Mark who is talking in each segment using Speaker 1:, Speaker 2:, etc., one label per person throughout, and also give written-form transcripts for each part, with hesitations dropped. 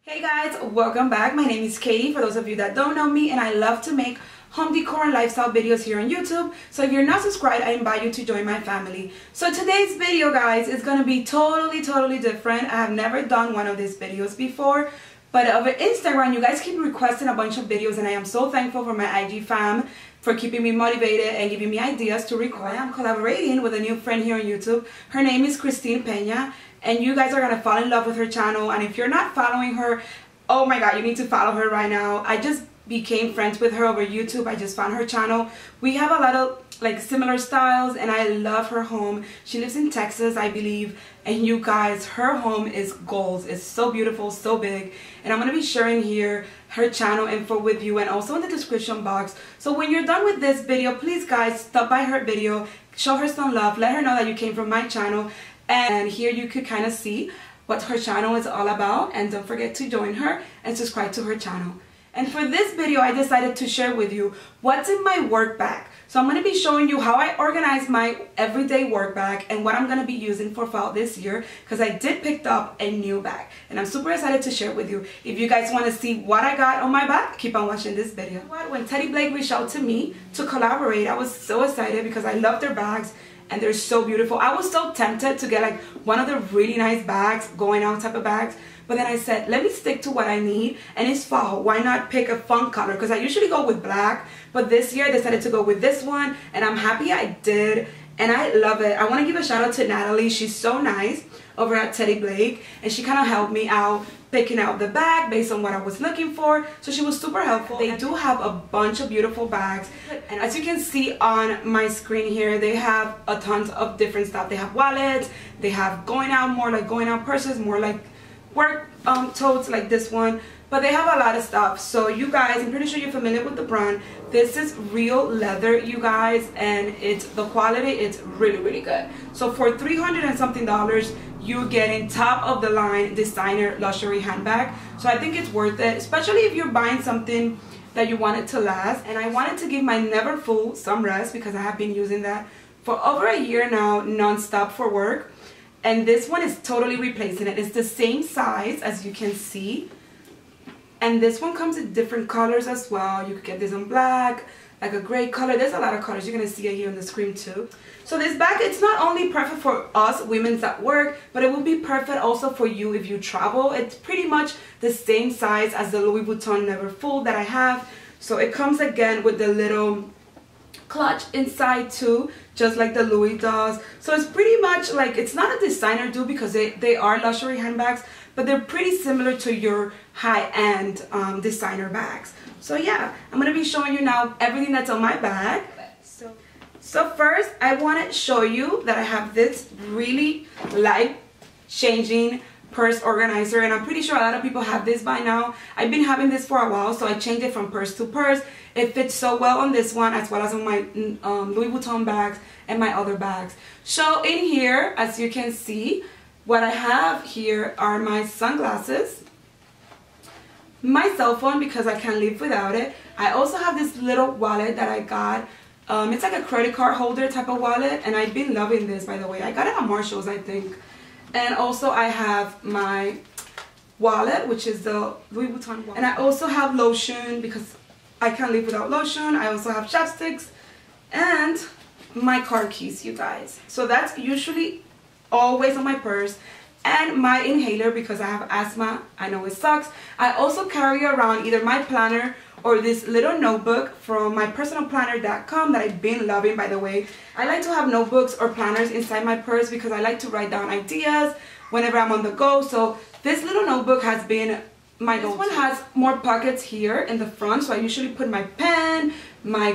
Speaker 1: Hey guys, welcome back. My name is Katie, for those of you that don't know me, and I love to make home decor and lifestyle videos here on YouTube. So if you're not subscribed, I invite you to join my family. So today's video, guys, is going to be totally different. I have never done one of these videos before, but over Instagram, you guys keep requesting a bunch of videos, and I am so thankful for my IG fam for keeping me motivated and giving me ideas to record. I am collaborating with a new friend here on YouTube. Her name is Christine Pena, and you guys are gonna fall in love with her channel. And if you're not following her, oh my god, you need to follow her right now. I just became friends with her over YouTube. I just found her channel. We have a lot of like similar styles, and I love her home. She lives in Texas, I believe, and you guys, her home is goals. It's so beautiful, so big, and I'm gonna be sharing here her channel info with you, and also in the description box. So when you're done with this video, please guys, stop by her video, show her some love, let her know that you came from my channel, and here you could kind of see what her channel is all about. And don't forget to join her and subscribe to her channel. And for this video, I decided to share with you what's in my work bag. So I'm going to be showing you how I organize my everyday work bag and what I'm going to be using for fall this year, because I did pick up a new bag and I'm super excited to share it with you. If you guys want to see what I got on my bag, keep on watching this video. When Teddy Blake reached out to me to collaborate, I was so excited because I love their bags and they're so beautiful. I was so tempted to get like one of the really nice bags, going out type of bags. But then I said, let me stick to what I need, and it's fall. Why not pick a fun color? Because I usually go with black, but this year I decided to go with this one, and I'm happy I did, and I love it. I want to give a shout out to Natalie. She's so nice over at Teddy Blake, and she kind of helped me out picking out the bag based on what I was looking for. So she was super helpful. They do have a bunch of beautiful bags, and as you can see on my screen here, they have a ton of different stuff. They have wallets, they have going out, more like going out purses, more like work totes like this one, but they have a lot of stuff. So you guys, I'm pretty sure you're familiar with the brand. This is real leather, you guys, and the quality, it's really good. So for $300 and something, you're getting top of the line designer luxury handbag. So I think it's worth it, especially if you're buying something that you want it to last. And I wanted to give my Never Full some rest, because I have been using that for over a year now, non-stop for work. And this one is totally replacing it. It's the same size, as you can see. And this one comes in different colors as well. You could get this in black, like a gray color. There's a lot of colors. You're going to see it here on the screen too. So this bag, it's not only perfect for us women at work, but it will be perfect also for you if you travel. It's pretty much the same size as the Louis Vuitton Never Full that I have. So it comes again with the little clutch inside too, just like the Louis does. So it's pretty much like, it's not a designer do, because they are luxury handbags, but they're pretty similar to your high-end designer bags. So yeah, I'm gonna be showing you now everything that's on my bag. So first, I want to show you that I have this really life-changing purse organizer, and I'm pretty sure a lot of people have this by now. I've been having this for a while, so I changed it from purse to purse. It fits so well on this one, as well as on my Louis Vuitton bags and my other bags. So in here, as you can see, what I have here are my sunglasses, my cell phone, because I can't live without it. I also have this little wallet that I got. It's like a credit card holder type of wallet, and I've been loving this, by the way. I got it at Marshall's, I think. And also I have my wallet, which is the Louis Vuitton wallet. And I also have lotion, because I can't live without lotion. I also have chapsticks and my car keys, you guys. So that's usually always on my purse. And my inhaler, because I have asthma. I know it sucks. I also carry around either my planner or this little notebook from mypersonalplanner.com that I've been loving, by the way. I like to have notebooks or planners inside my purse because I like to write down ideas whenever I'm on the go. So this little notebook has been my go-to. This one has more pockets here in the front, so I usually put my pen, my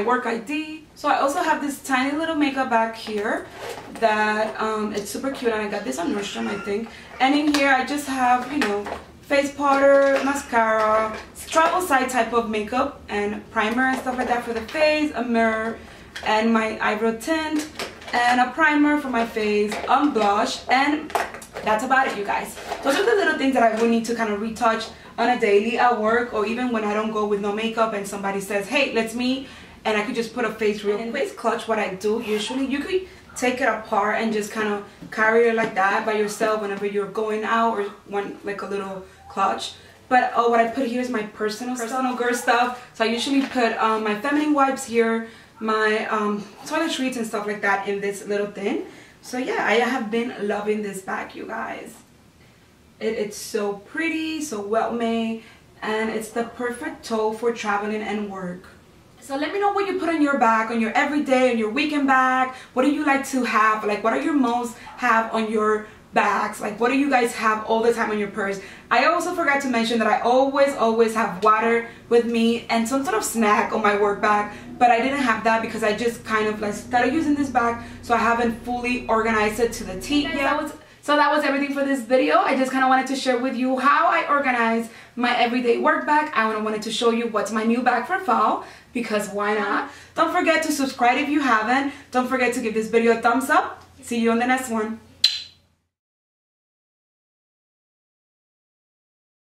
Speaker 1: work ID. So I also have this tiny little makeup bag here that it's super cute, and I got this on Nordstrom, I think. And in here I just have, you know, face powder, mascara, travel size type of makeup and primer and stuff like that for the face, a mirror, and my eyebrow tint, and a primer for my face, blush, and that's about it, you guys. Those are the little things that I would need to kind of retouch on a daily at work, or even when I don't go with no makeup and somebody says, hey, let's meet, and I could just put a face real quick. Face clutch, what I do usually, you could take it apart and just kind of carry it like that by yourself whenever you're going out or one like a little clutch. But what I put here is my personal girl stuff. So I usually put my feminine wipes here, my toiletries and stuff like that in this little thing. So yeah, I have been loving this bag, you guys. It's so pretty, so well made, and it's the perfect tool for traveling and work. So let me know what you put on your bag, on your everyday, on your weekend bag. What do you like to have? Like, what are your most have on your bags? Like, what do you guys have all the time on your purse? I also forgot to mention that I always have water with me and some sort of snack on my work bag, but I didn't have that because I just kind of like started using this bag, so I haven't fully organized it to the T yet. So that was everything for this video. I just kind of wanted to share with you how I organize my everyday work bag. I wanted to show you what's my new bag for fall, because why not? Don't forget to subscribe if you haven't. Don't forget to give this video a thumbs up. See you on the next one.